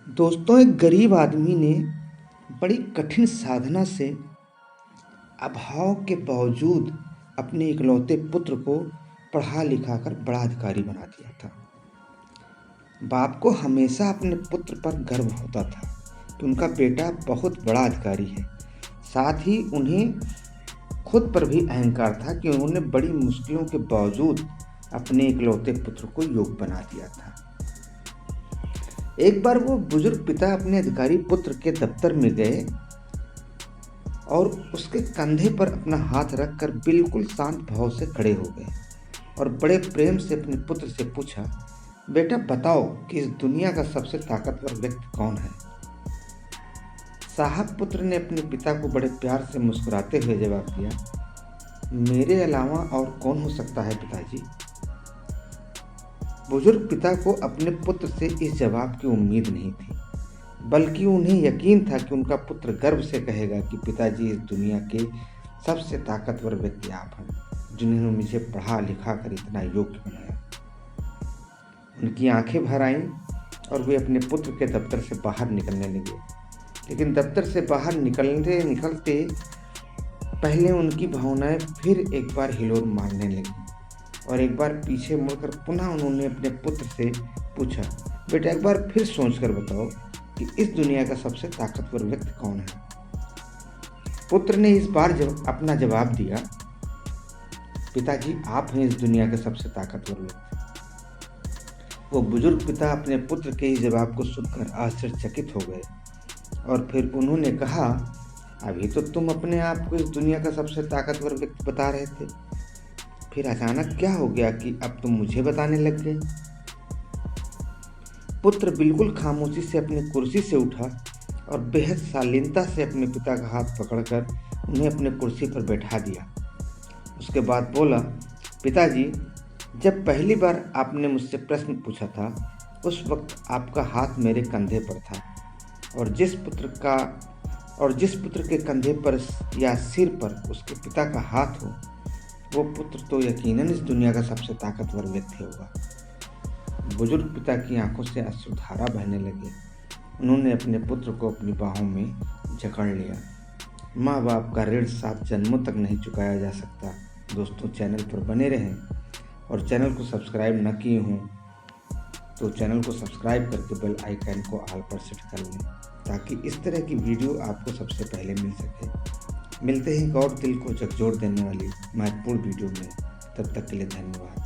दोस्तों, एक गरीब आदमी ने बड़ी कठिन साधना से अभाव के बावजूद अपने इकलौते पुत्र को पढ़ा लिखा कर बड़ा अधिकारी बना दिया था। बाप को हमेशा अपने पुत्र पर गर्व होता था कि उनका बेटा बहुत बड़ा अधिकारी है। साथ ही उन्हें खुद पर भी अहंकार था कि उन्होंने बड़ी मुश्किलों के बावजूद अपने इकलौते पुत्र को योग्य बना दिया था। एक बार वो बुजुर्ग पिता अपने अधिकारी पुत्र के दफ्तर में गए और उसके कंधे पर अपना हाथ रखकर बिल्कुल शांत भाव से खड़े हो गए और बड़े प्रेम से अपने पुत्र से पूछा, बेटा बताओ कि इस दुनिया का सबसे ताकतवर व्यक्ति कौन है। साहब पुत्र ने अपने पिता को बड़े प्यार से मुस्कुराते हुए जवाब दिया, मेरे अलावा और कौन हो सकता है पिताजी। बुजुर्ग पिता को अपने पुत्र से इस जवाब की उम्मीद नहीं थी, बल्कि उन्हें यकीन था कि उनका पुत्र गर्व से कहेगा कि पिताजी, इस दुनिया के सबसे ताकतवर व्यक्ति आप हैं, जिन्होंने मुझे पढ़ा लिखा कर इतना योग्य बनाया। उनकी आंखें भर आईं और वे अपने पुत्र के दफ्तर से बाहर निकलने लगे। लेकिन दफ्तर से बाहर निकलते पहले उनकी भावनाएं फिर एक बार हिलोर मारने लगी और एक बार पीछे मुड़कर पुनः उन्होंने अपने पुत्र से पूछा, बेटा एक बार फिर सोचकर बताओ कि इस दुनिया का सबसे ताकतवर व्यक्ति कौन है। पुत्र ने इस बार अपना जवाब दिया, पिताजी आप हैं इस दुनिया के सबसे ताकतवर व्यक्ति। वो बुजुर्ग पिता अपने पुत्र के इस जवाब को सुनकर आश्चर्यचकित हो गए और फिर उन्होंने कहा, अभी तो तुम अपने आप को इस दुनिया का सबसे ताकतवर व्यक्ति बता रहे थे, फिर अचानक क्या हो गया कि अब तुम मुझे बताने लग गए। पुत्र बिल्कुल खामोशी से अपनी कुर्सी से उठा और बेहद शालीनता से अपने पिता का हाथ पकड़कर उन्हें अपने कुर्सी पर बैठा दिया। उसके बाद बोला, पिताजी जब पहली बार आपने मुझसे प्रश्न पूछा था उस वक्त आपका हाथ मेरे कंधे पर था और जिस पुत्र के कंधे पर या सिर पर उसके पिता का हाथ हो वो पुत्र तो यकीनन इस दुनिया का सबसे ताकतवर व्यक्ति होगा। बुजुर्ग पिता की आंखों से अश्रुधारा बहने लगे। उन्होंने अपने पुत्र को अपनी बाहों में जकड़ लिया। माँ बाप का ऋण 7 जन्मों तक नहीं चुकाया जा सकता। दोस्तों, चैनल पर बने रहें और चैनल को सब्सक्राइब न किए हों तो चैनल को सब्सक्राइब करके बेल आइकन को ऑल पर सेट कर लें ताकि इस तरह की वीडियो आपको सबसे पहले मिल सके। मिलते हैं एक और दिल को झकझोर देने वाली महत्वपूर्ण वीडियो में। तब तक के लिए धन्यवाद।